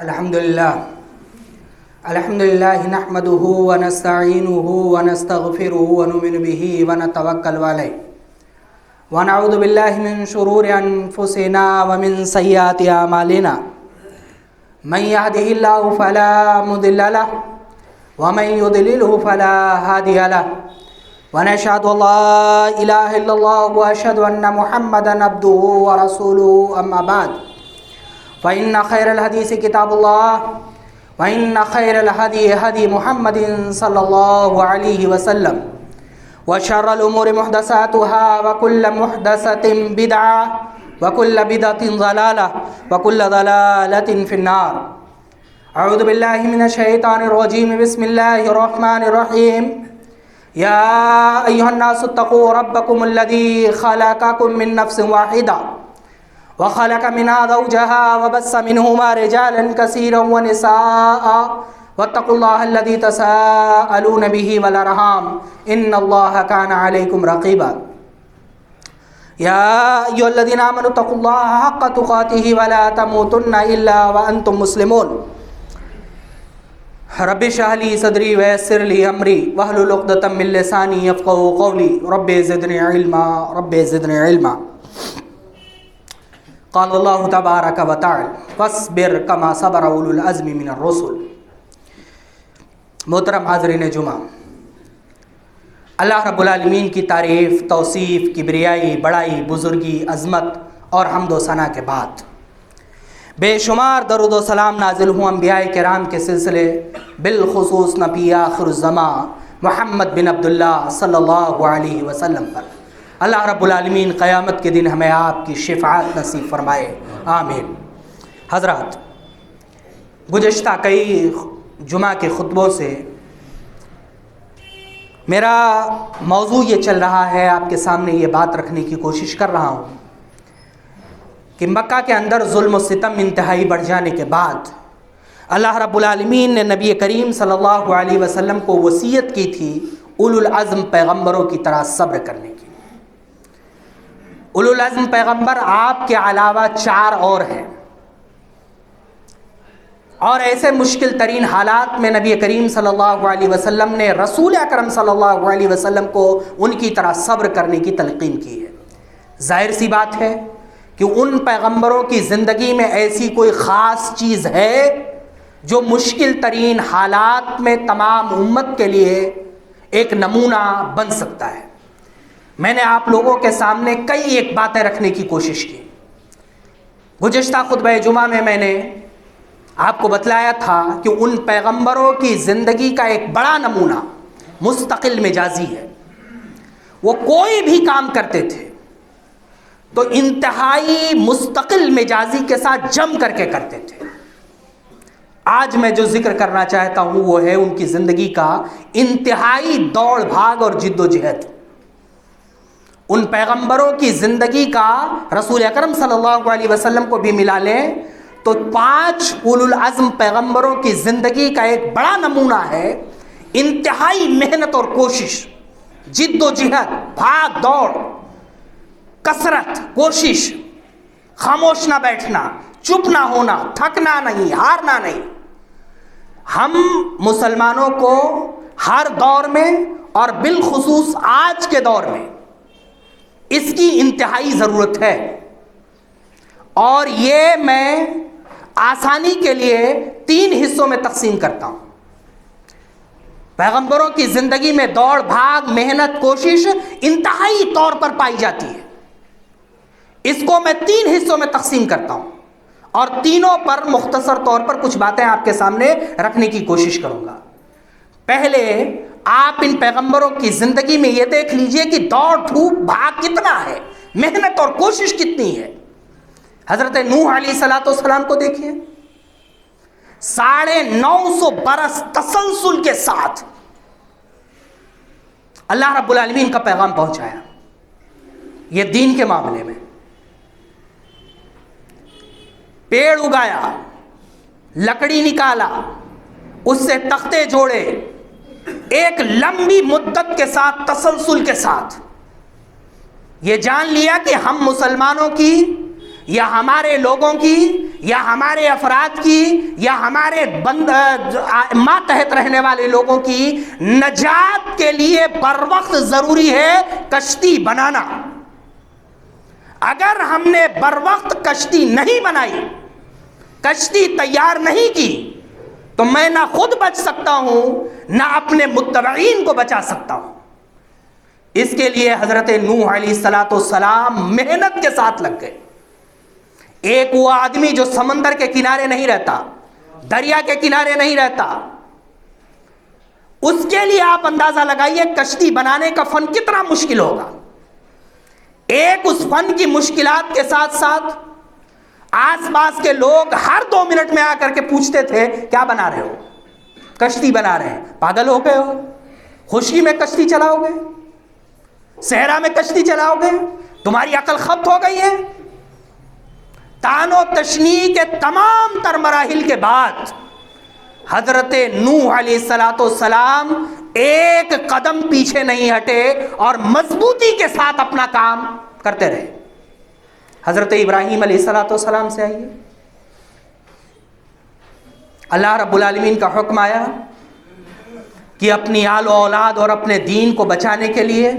الحمدللہ نحمده ونستعینه ونستغفره ونؤمن به ونتوکل علیہ ونعوذ باللہ من شرور انفسنا ومن سیئات اعمالنا من يهده الله فلا مضل له ومن يضلله فلا هادي له ونشهد ان لا اله الا الله واشهد ان محمدا عبده ورسوله اما بعد فإن خير الحديث كتاب الله وإن خير الهدي هدي محمد صلى الله عليه وسلم وشر الأمور محدثاتها وكل محدثة بدعة وكل بدعة ضلالة وكل ضلالة في النار. أعوذ بالله من الشيطان الرجيم. بسم الله الرحمن الرحيم. يا أيها الناس اتقوا ربكم الذي خلقكم من نفس واحدة وخلق منها زوجها وبث منهما رجالا كثيرا ونساء واتقوا الله الذي تساءلون به والأرحام إن الله كان عليكم رقيبا. يا أيها الذين آمنوا اتقوا الله حق تقاته ولا تموتن إلا وأنتم مسلمون. رب اشرح لي صدري ويسر لي أمري واحلل عقدة من لساني يفقهوا قولي رب زدني علما رب زدني علما. قال اللہ تبارک و تعالی فاصبر کما صبر اولو العزم من الرسل. محترم حاضرین جمعہ، اللہ رب العالمین کی تعریف، توصیف، کبریائی، بڑائی، بزرگی، عظمت اور حمد و ثنا کے بعد بے شمار درود و سلام نازل ہوں انبیاء کرام کے سلسلے، بالخصوص نبی آخر الزمان محمد بن عبداللہ صلی اللہ علیہ وسلم پر. اللہ رب العالمین قیامت کے دن ہمیں آپ کی شفاعت نصیب فرمائے، آمین. حضرات، گزشتہ کئی جمعہ کے خطبوں سے میرا موضوع یہ چل رہا ہے، آپ کے سامنے یہ بات رکھنے کی کوشش کر رہا ہوں کہ مکہ کے اندر ظلم و ستم انتہائی بڑھ جانے کے بعد اللہ رب العالمین نے نبی کریم صلی اللہ علیہ وسلم کو وصیت کی تھی اولو العزم پیغمبروں کی طرح صبر کرنے کی. اولو العزم پیغمبر آپ کے علاوہ 4 اور ہیں، اور ایسے مشکل ترین حالات میں نبی کریم صلی اللہ علیہ وسلم نے رسول اکرم صلی اللہ علیہ وسلم کو ان کی طرح صبر کرنے کی تلقین کی ہے. ظاہر سی بات ہے کہ ان پیغمبروں کی زندگی میں ایسی کوئی خاص چیز ہے جو مشکل ترین حالات میں تمام امت کے لیے ایک نمونہ بن سکتا ہے. میں نے آپ لوگوں کے سامنے کئی ایک باتیں رکھنے کی کوشش کی. گزشتہ خطبہ جمعہ میں نے آپ کو بتلایا تھا کہ ان پیغمبروں کی زندگی کا ایک بڑا نمونہ مستقل مزاجی ہے. وہ کوئی بھی کام کرتے تھے تو انتہائی مستقل مزاجی کے ساتھ جم کر کے کرتے تھے. آج میں جو ذکر کرنا چاہتا ہوں وہ ہے ان کی زندگی کا انتہائی دوڑ بھاگ اور جد و جہد. ان پیغمبروں کی زندگی کا رسول اکرم صلی اللہ علیہ وسلم کو بھی ملا لیں تو 5 اولو العزم پیغمبروں کی زندگی کا ایک بڑا نمونہ ہے انتہائی محنت اور کوشش، جد و جہد، بھاگ دوڑ، کثرت، کوشش، خاموش نہ بیٹھنا، چپ نہ ہونا، تھکنا نہیں، ہارنا نہیں. ہم مسلمانوں کو ہر دور میں اور بالخصوص آج کے دور میں اس کی انتہائی ضرورت ہے، اور یہ میں آسانی کے لیے 3 حصوں میں تقسیم کرتا ہوں. پیغمبروں کی زندگی میں دوڑ بھاگ، محنت، کوشش انتہائی طور پر پائی جاتی ہے. اس کو میں 3 حصوں میں تقسیم کرتا ہوں اور تینوں پر مختصر طور پر کچھ باتیں آپ کے سامنے رکھنے کی کوشش کروں گا. پہلے آپ ان پیغمبروں کی زندگی میں یہ دیکھ لیجئے کہ دوڑ دھوپ بھاگ کتنا ہے، محنت اور کوشش کتنی ہے. حضرت نوح علیہ السلام کو دیکھیے، 950 برس تسلسل کے ساتھ اللہ رب العالمین کا پیغام پہنچایا. یہ دین کے معاملے میں پیڑ اگایا، لکڑی نکالا، اس سے تختے جوڑے، ایک لمبی مدت کے ساتھ تسلسل کے ساتھ یہ جان لیا کہ ہم مسلمانوں کی یا ہمارے لوگوں کی یا ہمارے افراد کی یا ہمارے ماتحت رہنے والے لوگوں کی نجات کے لیے بر وقت ضروری ہے کشتی بنانا. اگر ہم نے بر وقت کشتی نہیں بنائی، کشتی تیار نہیں کی، تو میں نہ خود بچ سکتا ہوں نہ اپنے متبعین کو بچا سکتا ہوں. اس کے لیے حضرت نوح علیہ السلام محنت کے ساتھ لگ گئے. ایک وہ آدمی جو سمندر کے کنارے نہیں رہتا، دریا کے کنارے نہیں رہتا، اس کے لیے آپ اندازہ لگائیے کشتی بنانے کا فن کتنا مشکل ہوگا. ایک اس فن کی مشکلات کے ساتھ ساتھ آس پاس کے لوگ ہر 2 منٹ میں آ کر کے پوچھتے تھے کیا بنا رہے ہو؟ کشتی بنا رہے ہیں. پاگل ہو گئے ہو؟ خشکی میں کشتی چلاؤ گے؟ صحرا میں کشتی چلاؤ گے؟ تمہاری عقل خبت ہو گئی ہے؟ تان و تشنیع کے تمام تر مراحل کے بعد حضرت نوح علیہ السلام ایک قدم پیچھے نہیں ہٹے اور مضبوطی کے ساتھ اپنا کام کرتے رہے. حضرت ابراہیم علیہ السلام سے آئیے. اللہ رب العالمین کا حکم آیا کہ اپنی آل و اولاد اور اپنے دین کو بچانے کے لیے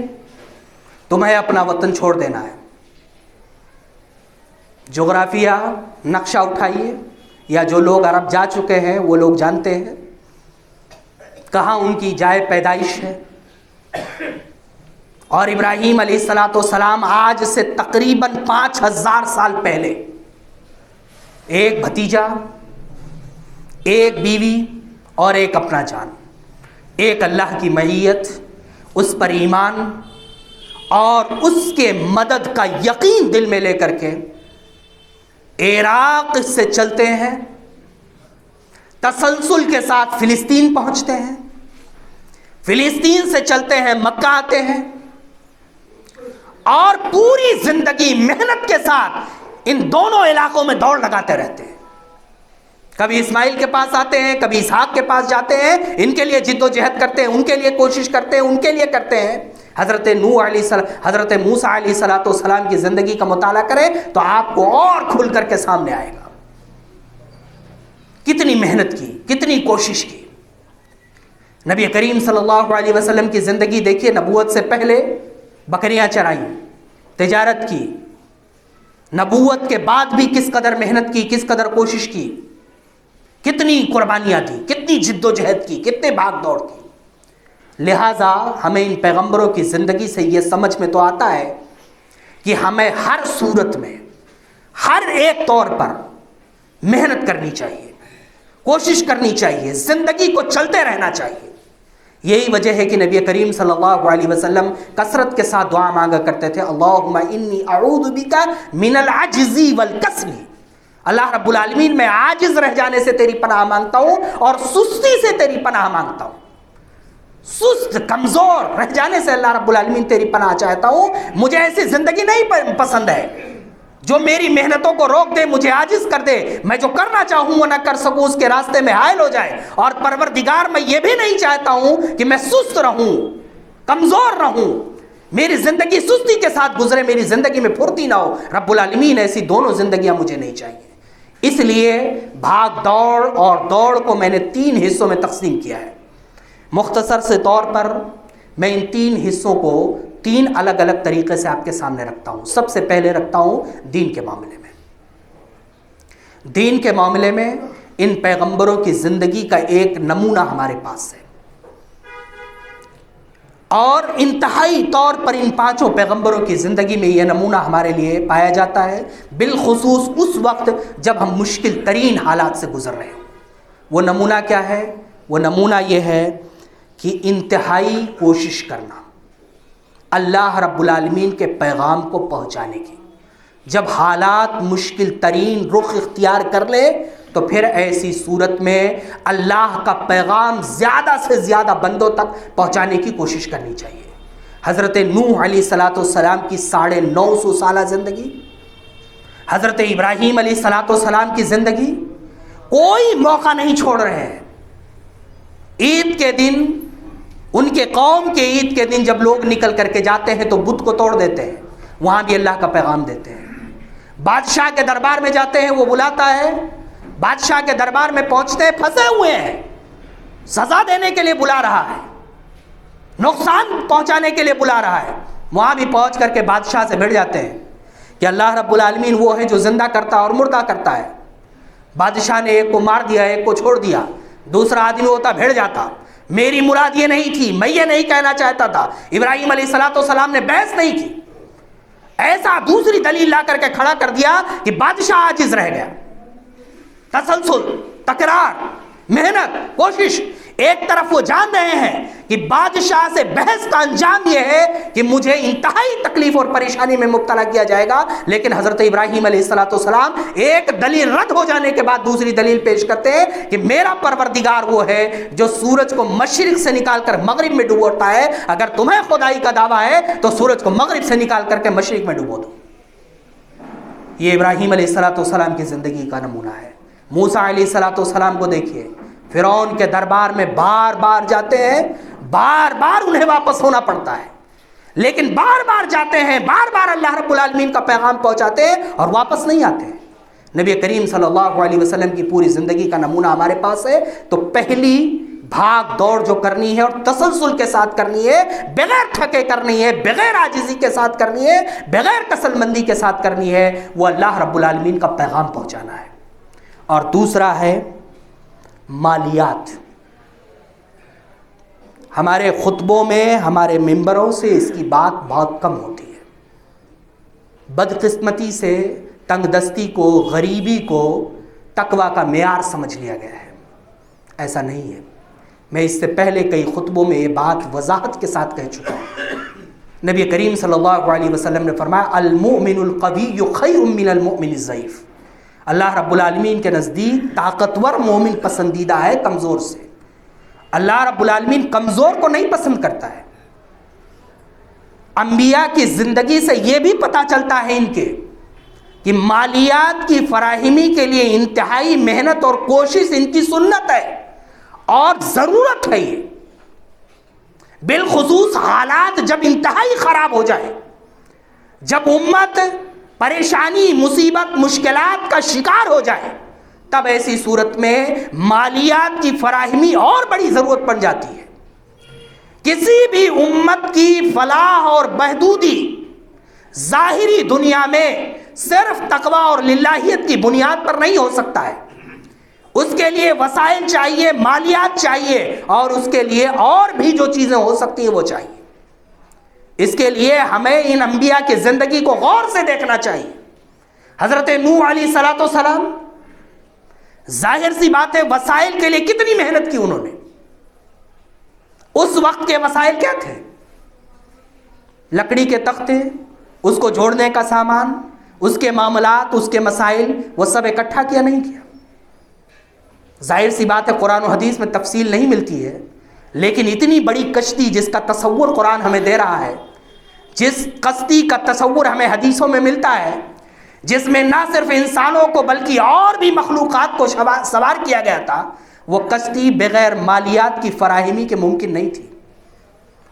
تمہیں اپنا وطن چھوڑ دینا ہے. جغرافیہ نقشہ اٹھائیے، یا جو لوگ عرب جا چکے ہیں وہ لوگ جانتے ہیں کہاں ان کی جائے پیدائش ہے. اور ابراہیم علیہ السلام آج سے تقریباً 5000 سال پہلے ایک بھتیجا، ایک بیوی اور ایک اپنا جان، ایک اللہ کی معیت، اس پر ایمان اور اس کے مدد کا یقین دل میں لے کر کے عراق سے چلتے ہیں، تسلسل کے ساتھ فلسطین پہنچتے ہیں، فلسطین سے چلتے ہیں مکہ آتے ہیں، اور پوری زندگی محنت کے ساتھ ان دونوں علاقوں میں دوڑ لگاتے رہتے ہیں. کبھی اسماعیل کے پاس آتے ہیں، کبھی اسحاق کے پاس جاتے ہیں، ان کے لیے جد و جہد کرتے ہیں، ان کے لیے کوشش کرتے ہیں، ان کے لیے کرتے ہیں. حضرت نوح علیہ السلام، حضرت موسیٰ علیہ السلام کی زندگی کا مطالعہ کریں تو آپ کو اور کھل کر کے سامنے آئے گا کتنی محنت کی، کتنی کوشش کی. نبی کریم صلی اللہ علیہ وسلم کی زندگی دیکھیے. نبوت سے پہلے بکریاں چرائیں، تجارت کی. نبوت کے بعد بھی کس قدر محنت کی، کس قدر کوشش کی، کتنی قربانیاں دی، کتنی جد و جہد کی، کتنے بھاگ دوڑ کی. لہٰذا ہمیں ان پیغمبروں کی زندگی سے یہ سمجھ میں تو آتا ہے کہ ہمیں ہر صورت میں، ہر ایک طور پر محنت کرنی چاہیے، کوشش کرنی چاہیے، زندگی کو چلتے رہنا چاہیے. یہی وجہ ہے کہ نبی کریم صلی اللہ علیہ وسلم کثرت کے ساتھ دعا مانگا کرتے تھے، اللہم انی اعوذ بک من العجز والکسل. اللہ رب العالمین میں عاجز رہ جانے سے تیری پناہ مانگتا ہوں اور سستی سے تیری پناہ مانگتا ہوں. سست کمزور رہ جانے سے اللہ رب العالمین تیری پناہ چاہتا ہوں. مجھے ایسی زندگی نہیں پسند ہے جو میری محنتوں کو روک دے، مجھے عاجز کر دے، میں جو کرنا چاہوں وہ نہ کر سکوں، اس کے راستے میں حائل ہو جائے. اور پروردگار میں یہ بھی نہیں چاہتا ہوں کہ میں سست رہوں، کمزور رہوں، میری زندگی سستی کے ساتھ گزرے، میری زندگی میں پھرتی نہ ہو. رب العالمین ایسی دونوں زندگیاں مجھے نہیں چاہیے. اس لیے بھاگ دوڑ اور دوڑ کو میں نے 3 حصوں میں تقسیم کیا ہے. مختصر سے طور پر میں ان 3 حصوں کو 3 الگ الگ طریقے سے آپ کے سامنے رکھتا ہوں. سب سے پہلے رکھتا ہوں دین کے معاملے میں. دین کے معاملے میں ان پیغمبروں کی زندگی کا ایک نمونہ ہمارے پاس ہے، اور انتہائی طور پر ان 5 پیغمبروں کی زندگی میں یہ نمونہ ہمارے لیے پایا جاتا ہے، بالخصوص اس وقت جب ہم مشکل ترین حالات سے گزر رہے ہوں. وہ نمونہ کیا ہے؟ وہ نمونہ یہ ہے کہ انتہائی کوشش کرنا اللہ رب العالمین کے پیغام کو پہنچانے کی. جب حالات مشکل ترین رخ اختیار کر لے تو پھر ایسی صورت میں اللہ کا پیغام زیادہ سے زیادہ بندوں تک پہنچانے کی کوشش کرنی چاہیے. حضرت نوح علیہ السلام کی 950 سالہ زندگی، حضرت ابراہیم علیہ السلام کی زندگی، کوئی موقع نہیں چھوڑ رہے ہیں. عید کے دن، ان کے قوم کے عید کے دن جب لوگ نکل کر کے جاتے ہیں تو بت کو توڑ دیتے ہیں، وہاں بھی اللہ کا پیغام دیتے ہیں. بادشاہ کے دربار میں جاتے ہیں، وہ بلاتا ہے، بادشاہ کے دربار میں پہنچتے ہیں، پھنسے ہوئے ہیں، سزا دینے کے لیے بلا رہا ہے، نقصان پہنچانے کے لیے بلا رہا ہے۔ وہاں بھی پہنچ کر کے بادشاہ سے بھڑ جاتے ہیں کہ اللہ رب العالمین وہ ہے جو زندہ کرتا اور مردہ کرتا ہے۔ بادشاہ نے ایک کو مار دیا، ایک کو چھوڑ دیا، دوسرا آدمی ہوتا بھڑ جاتا، میری مراد یہ نہیں تھی، میں یہ نہیں کہنا چاہتا تھا۔ ابراہیم علیہ السلام نے بحث نہیں کی، ایسا دوسری دلیل لا کر کے کھڑا کر دیا کہ بادشاہ عاجز رہ گیا۔ تسلسل، تکرار، محنت، کوشش۔ ایک طرف وہ جان رہے ہیں کہ بادشاہ سے بحث کا انجام یہ ہے کہ مجھے انتہائی تکلیف اور پریشانی میں مبتلا کیا جائے گا، لیکن حضرت ابراہیم علیہ السلام ایک دلیل رد ہو جانے کے بعد دوسری دلیل پیش کرتے ہیں کہ میرا پروردگار وہ ہے جو سورج کو مشرق سے نکال کر مغرب میں ڈبوتا ہے، اگر تمہیں خدائی کا دعویٰ ہے تو سورج کو مغرب سے نکال کر کے مشرق میں ڈبو دو۔ یہ ابراہیم علیہ السلام کی زندگی کا نمونہ ہے۔ موسیٰ علیہ السلام کو دیکھیے، فرعون کے دربار میں بار بار جاتے ہیں، بار بار انہیں واپس ہونا پڑتا ہے، لیکن بار بار جاتے ہیں، بار بار اللہ رب العالمین کا پیغام پہنچاتے ہیں اور واپس نہیں آتے ہیں۔ نبی کریم صلی اللہ علیہ وسلم کی پوری زندگی کا نمونہ ہمارے پاس ہے۔ تو پہلی بھاگ دوڑ جو کرنی ہے اور تسلسل کے ساتھ کرنی ہے، بغیر تھکے کرنی ہے، بغیر عاجزی کے ساتھ کرنی ہے، بغیر کسل مندی کے ساتھ کرنی ہے، وہ اللہ رب العالمین کا پیغام پہنچانا ہے۔ اور دوسرا ہے مالیات۔ ہمارے خطبوں میں، ہمارے ممبروں سے اس کی بات بہت کم ہوتی ہے۔ بدقسمتی سے تنگ دستی کو، غریبی کو تقویٰ کا معیار سمجھ لیا گیا ہے۔ ایسا نہیں ہے۔ میں اس سے پہلے کئی خطبوں میں یہ بات وضاحت کے ساتھ کہہ چکا ہوں۔ نبی کریم صلی اللہ علیہ وسلم نے فرمایا المؤمن القوی خیر من المؤمن الضعیف۔ اللہ رب العالمین کے نزدیک طاقتور مومن پسندیدہ ہے کمزور سے۔ اللہ رب العالمین کمزور کو نہیں پسند کرتا ہے۔ انبیاء کی زندگی سے یہ بھی پتہ چلتا ہے ان کے کہ مالیات کی فراہمی کے لیے انتہائی محنت اور کوشش ان کی سنت ہے اور ضرورت ہے۔ یہ بالخصوص حالات جب انتہائی خراب ہو جائے، جب امت پریشانی، مصیبت، مشکلات کا شکار ہو جائے، تب ایسی صورت میں مالیات کی فراہمی اور بڑی ضرورت پڑ جاتی ہے۔ کسی بھی امت کی فلاح اور بہبودی ظاہری دنیا میں صرف تقویٰ اور للہیت کی بنیاد پر نہیں ہو سکتا ہے۔ اس کے لیے وسائل چاہیے، مالیات چاہیے، اور اس کے لیے اور بھی جو چیزیں ہو سکتی ہیں وہ چاہیے۔ اس کے لیے ہمیں ان انبیاء کی زندگی کو غور سے دیکھنا چاہیے۔ حضرت نوح علیہ السلام، ظاہر سی بات ہے وسائل کے لیے کتنی محنت کی انہوں نے۔ اس وقت کے وسائل کیا تھے؟ لکڑی کے تختے، اس کو جوڑنے کا سامان، اس کے معاملات، اس کے مسائل، وہ سب اکٹھا کیا نہیں کیا۔ ظاہر سی بات ہے قرآن و حدیث میں تفصیل نہیں ملتی ہے، لیکن اتنی بڑی کشتی جس کا تصور قرآن ہمیں دے رہا ہے، جس کشتی کا تصور ہمیں حدیثوں میں ملتا ہے، جس میں نہ صرف انسانوں کو بلکہ اور بھی مخلوقات کو سوار کیا گیا تھا، وہ کشتی بغیر مالیات کی فراہمی کے ممکن نہیں تھی۔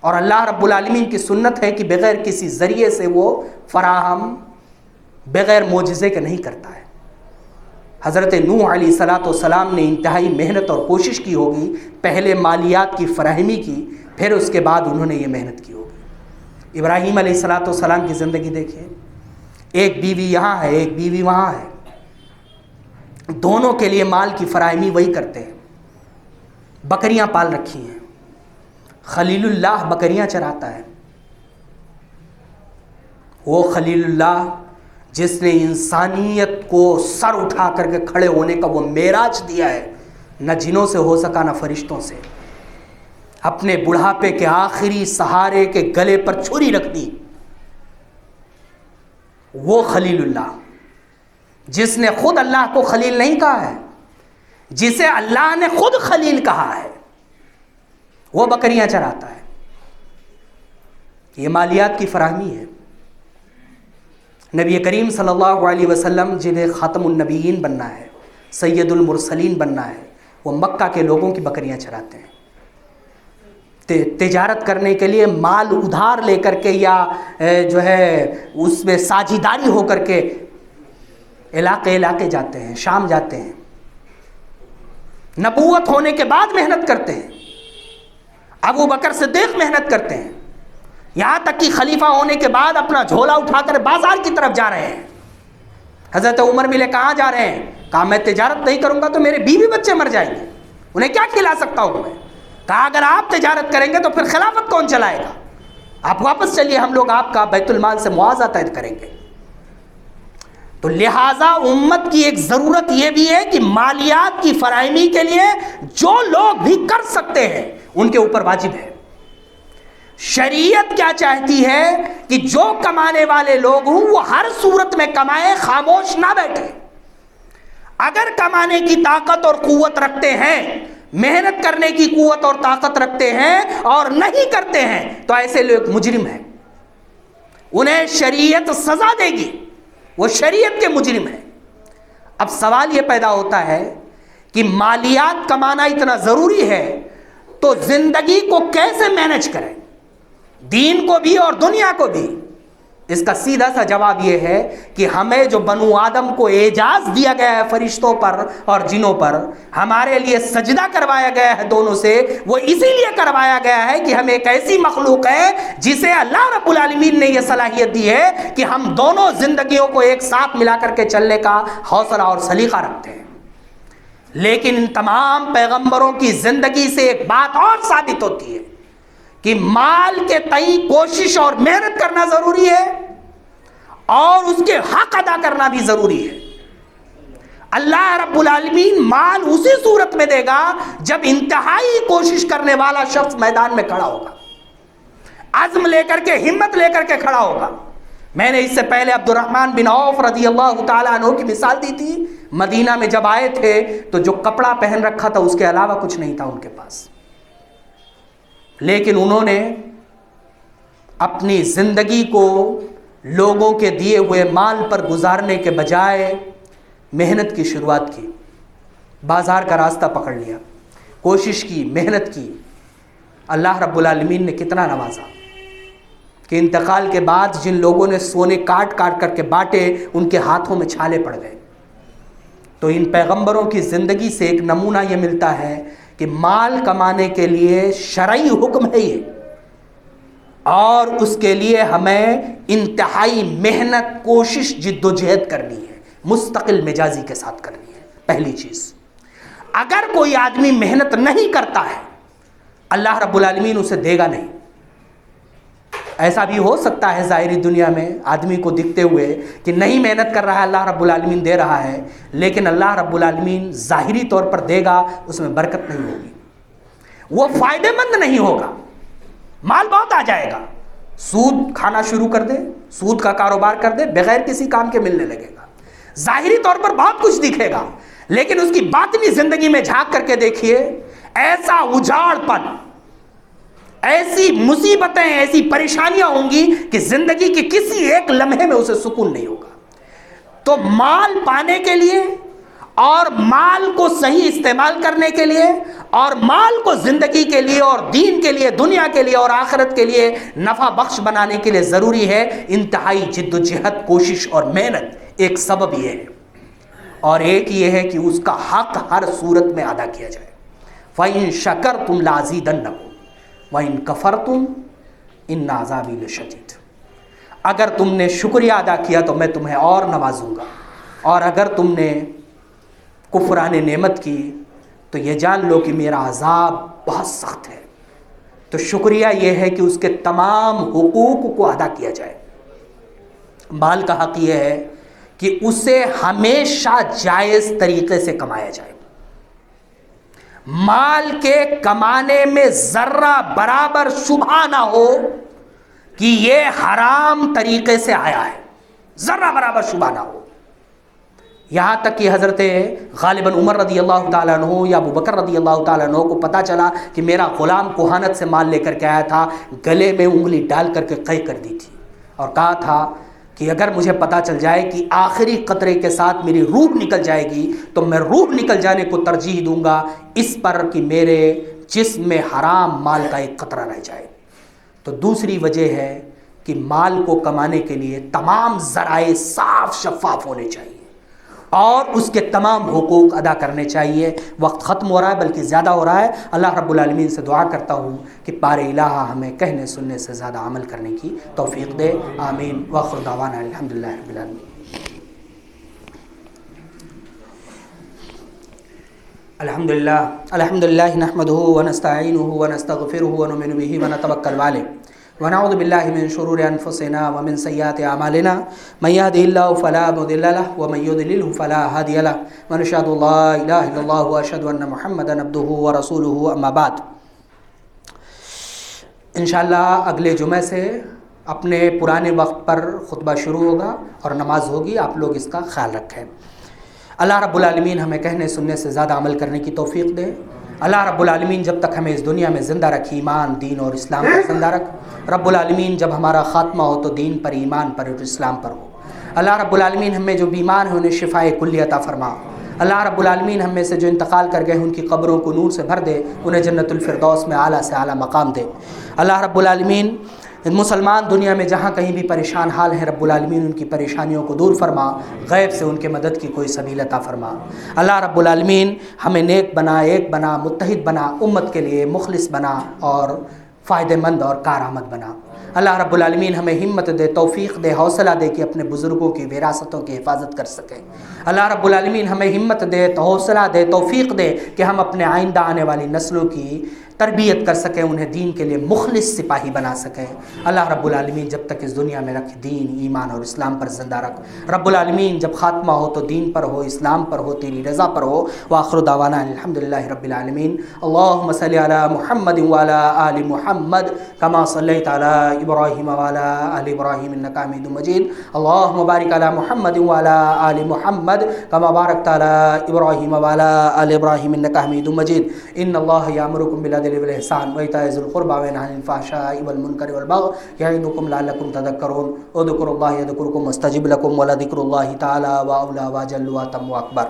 اور اللہ رب العالمین کی سنت ہے کہ بغیر کسی ذریعے سے وہ فراہم بغیر معجزے کے نہیں کرتا ہے۔ حضرت نوح علیہ السلام نے انتہائی محنت اور کوشش کی ہوگی، پہلے مالیات کی فراہمی کی، پھر اس کے بعد انہوں نے یہ محنت کی ہوگی۔ ابراہیم علیہ السلام کی زندگی دیکھیے، ایک بیوی یہاں ہے، ایک بیوی وہاں ہے، دونوں کے لیے مال کی فراہمی وہی کرتے ہیں۔ بکریاں پال رکھی ہیں، خلیل اللہ بکریاں چراتا ہے۔ وہ خلیل اللہ جس نے انسانیت کو سر اٹھا کر کے کھڑے ہونے کا وہ معراج دیا ہے، نہ جنوں سے ہو سکا نہ فرشتوں سے۔ اپنے بڑھاپے کے آخری سہارے کے گلے پر چھری رکھ دی۔ وہ خلیل اللہ جس نے خود اللہ کو خلیل نہیں کہا ہے، جسے اللہ نے خود خلیل کہا ہے، وہ بکریاں چراتا ہے۔ یہ مالیات کی فراہمی ہے۔ نبی کریم صلی اللہ علیہ وسلم جنہیں خاتم النبیین بننا ہے، سید المرسلین بننا ہے، وہ مکہ کے لوگوں کی بکریاں چراتے ہیں۔ تجارت کرنے کے لیے مال ادھار لے کر کے یا جو ہے اس میں ساجھیداری ہو کر کے علاقے علاقے جاتے ہیں، شام جاتے ہیں، نبوت ہونے کے بعد محنت کرتے ہیں، ابو بکر صدیق محنت کرتے ہیں، یہاں تک کہ خلیفہ ہونے کے بعد اپنا جھولا اٹھا کر بازار کی طرف جا رہے ہیں۔ حضرت عمر ملے، کہاں جا رہے ہیں؟ کہا میں تجارت نہیں کروں گا تو میرے بیوی بچے مر جائیں گے، انہیں کیا کھلا سکتا ہوں میں؟ کہا اگر آپ تجارت کریں گے تو پھر خلافت کون چلائے گا؟ آپ واپس چلیے، ہم لوگ آپ کا بیت المال سے معاوضہ طے کریں گے۔ تو لہٰذا امت کی ایک ضرورت یہ بھی ہے کہ مالیات کی فراہمی کے لیے جو لوگ بھی کر سکتے ہیں ان کے اوپر واجب ہے۔ شریعت کیا چاہتی ہے کہ جو کمانے والے لوگ ہوں وہ ہر صورت میں کمائیں، خاموش نہ بیٹھے۔ اگر کمانے کی طاقت اور قوت رکھتے ہیں، محنت کرنے کی قوت اور طاقت رکھتے ہیں اور نہیں کرتے ہیں تو ایسے لوگ مجرم ہیں، انہیں شریعت سزا دے گی، وہ شریعت کے مجرم ہیں۔ اب سوال یہ پیدا ہوتا ہے کہ مالیات کمانا اتنا ضروری ہے تو زندگی کو کیسے مینج کریں، دین کو بھی اور دنیا کو بھی؟ اس کا سیدھا سا جواب یہ ہے کہ ہمیں جو بنو آدم کو اعجاز دیا گیا ہے فرشتوں پر اور جنوں پر، ہمارے لیے سجدہ کروایا گیا ہے دونوں سے، وہ اسی لیے کروایا گیا ہے کہ ہم ایک ایسی مخلوق ہے جسے اللہ رب العالمین نے یہ صلاحیت دی ہے کہ ہم دونوں زندگیوں کو ایک ساتھ ملا کر کے چلنے کا حوصلہ اور سلیقہ رکھتے ہیں۔ لیکن ان تمام پیغمبروں کی زندگی سے ایک بات اور ثابت ہوتی ہے کہ مال کے تئیں کوشش اور محنت کرنا ضروری ہے اور اس کے حق ادا کرنا بھی ضروری ہے۔ اللہ رب العالمین مال اسی صورت میں دے گا جب انتہائی کوشش کرنے والا شخص میدان میں کھڑا ہوگا، عزم لے کر کے، ہمت لے کر کے کھڑا ہوگا۔ میں نے اس سے پہلے عبد الرحمن بن عوف رضی اللہ تعالیٰ عنہ کی مثال دی تھی۔ مدینہ میں جب آئے تھے تو جو کپڑا پہن رکھا تھا اس کے علاوہ کچھ نہیں تھا ان کے پاس، لیکن انہوں نے اپنی زندگی کو لوگوں کے دیے ہوئے مال پر گزارنے کے بجائے محنت کی شروعات کی، بازار کا راستہ پکڑ لیا، کوشش کی، محنت کی۔ اللہ رب العالمین نے کتنا نوازا کہ انتقال کے بعد جن لوگوں نے سونے کاٹ کاٹ کر کے بانٹے ان کے ہاتھوں میں چھالے پڑ گئے۔ تو ان پیغمبروں کی زندگی سے ایک نمونہ یہ ملتا ہے کہ مال کمانے کے لیے شرعی حکم ہے یہ، اور اس کے لیے ہمیں انتہائی محنت، کوشش، جد و جہد کرنی ہے، مستقل مزاجی کے ساتھ کرنی ہے۔ پہلی چیز، اگر کوئی آدمی محنت نہیں کرتا ہے اللہ رب العالمین اسے دے گا نہیں۔ ایسا بھی ہو سکتا ہے ظاہری دنیا میں آدمی کو دکھتے ہوئے کہ نہیں محنت کر رہا ہے، اللہ رب العالمین دے رہا ہے، لیکن اللہ رب العالمین ظاہری طور پر دے گا، اس میں برکت نہیں ہوگی، وہ فائدہ مند نہیں ہوگا، مال بہت آ جائے گا، سود کھانا شروع کر دے، سود کا کاروبار کر دے، بغیر کسی کام کے ملنے لگے گا، ظاہری طور پر بہت کچھ دکھے گا، لیکن اس کی باطنی زندگی میں جھانک کر کے دیکھیے، ایسا اجاڑ پن، ایسی مصیبتیں، ایسی پریشانیاں ہوں گی کہ زندگی کے کسی ایک لمحے میں اسے سکون نہیں ہوگا۔ تو مال پانے کے لیے اور مال کو صحیح استعمال کرنے کے لیے اور مال کو زندگی کے لیے اور دین کے لیے، دنیا کے لیے اور آخرت کے لیے نفع بخش بنانے کے لیے ضروری ہے انتہائی جد و جہد، کوشش اور محنت۔ ایک سبب یہ ہے اور ایک یہ ہے کہ اس کا حق ہر صورت میں ادا کیا جائے۔ فَإِن شَكَرْتُمْ لَأَزِيدَنَّكُمْ وَإِن كَفَرْتُمْ إِنَّ عَذَابِي لَشَدِيدٌ۔ اگر تم نے شکریہ ادا کیا تو میں تمہیں اور نوازوں گا، اور اگر تم نے کفران نعمت کی تو یہ جان لو کہ میرا عذاب بہت سخت ہے۔ تو شکریہ یہ ہے کہ اس کے تمام حقوق کو ادا کیا جائے۔ مال کا حق یہ ہے کہ اسے ہمیشہ جائز طریقے سے کمایا جائے، مال کے کمانے میں ذرہ برابر شبہ نہ ہو کہ یہ حرام طریقے سے آیا ہے، ذرہ برابر شبہ نہ ہو۔ یہاں تک کہ حضرت غالباً عمر رضی اللہ تعالیٰ عنہ یا ابو بکر رضی اللہ تعالیٰ عنہ کو پتہ چلا کہ میرا غلام کہانت سے مال لے کر کے آیا تھا، گلے میں انگلی ڈال کر کے قے کر دی تھی اور کہا تھا کہ اگر مجھے پتہ چل جائے کہ آخری قطرے کے ساتھ میری روح نکل جائے گی تو میں روح نکل جانے کو ترجیح دوں گا اس پر کہ میرے جسم میں حرام مال کا ایک قطرہ رہ جائے۔ تو دوسری وجہ ہے کہ مال کو کمانے کے لیے تمام ذرائع صاف شفاف ہونے چاہیے، اور اس کے تمام حقوق ادا کرنے چاہیے۔ وقت ختم ہو رہا ہے بلکہ زیادہ ہو رہا ہے۔ اللہ رب العالمین سے دعا کرتا ہوں کہ بار الہ ہمیں کہنے سننے سے زیادہ عمل کرنے کی توفیق دے، آمین۔ وآخر دعوانا الحمدللہ رب العالمین۔ الحمدللہ نحمده ونستعینه ونستغفره ونؤمن به ونتوکل علیہ ونعوذ باللہ من شرور انفسنا ومن سیئات اعمالنا من یهده اللہ فلا مضل له ومن یضلل فلا هادی له ونشهد ان لا الہ الا اللہ واشهد ان محمدا عبده ورسوله اما بعد۔ انشاءاللہ اگلے جمعے سے اپنے پرانے وقت پر خطبہ شروع ہوگا اور نماز ہوگی، آپ لوگ اس کا خیال رکھیں۔ اللہ رب العالمین ہمیں کہنے سننے سے زیادہ عمل کرنے کی توفیق دے۔ اللہ رب العالمین جب تک ہمیں اس دنیا میں زندہ رکھ، ایمان، دین اور اسلام پر زندہ رکھ۔ رب العالمین جب ہمارا خاتمہ ہو تو دین پر، ایمان پر اور اسلام پر ہو۔ اللہ رب العالمین ہمیں جو بیمار ہیں انہیں شفائے کلی عطا فرما۔ اللہ رب العالمین ہم میں سے جو انتقال کر گئے ان کی قبروں کو نور سے بھر دے، انہیں جنت الفردوس میں اعلیٰ سے اعلیٰ مقام دے۔ اللہ رب العالمین مسلمان دنیا میں جہاں کہیں بھی پریشان حال ہیں، رب العالمین ان کی پریشانیوں کو دور فرما، غیب سے ان کے مدد کی کوئی سبیل عطا فرما۔ اللہ رب العالمین ہمیں نیک بنا، ایک بنا، متحد بنا، امت کے لیے مخلص بنا اور فائدہ مند اور کارآمد بنا۔ اللہ رب العالمین ہمیں ہمت دے، توفیق دے، حوصلہ دے کہ اپنے بزرگوں کی وراثتوں کی حفاظت کر سکیں۔ اللہ رب العالمین ہمیں ہمت دے، حوصلہ دے، توفیق دے کہ ہم اپنے آئندہ آنے والی نسلوں کی تربیت کر سکیں، انہیں دین کے لیے مخلص سپاہی بنا سکیں۔ اللہ رب العالمین جب تک اس دنیا میں رکھ، دین، ایمان اور اسلام پر زندہ رکھ۔ رب العالمین جب خاتمہ ہو تو دین پر ہو، اسلام پر ہو، تیری رضا پر ہو۔ وآخر دعوانا الحمدللہ رب العالمین۔ اللہم صلی علی محمد وعلی آل محمد کما صلیت علی ابراہیم وعلی آل ابراہیم انک حمید مجید۔ اللہم بارک علی محمد وعلی آل محمد کما بارکت علی ابراہیم وعلی آل ابراہیم انک حمید مجید۔ ان اللہ یامرکم بالعدل والإحسان وإيتاء ذي القربى وينهى عن الفحشاء والمنكر والبغي يعظكم لعلكم تذكرون اذكروا الله يذكركم واستجب لكم ولذكر الله تعالى وأولى وأجل وأتم وأكبر۔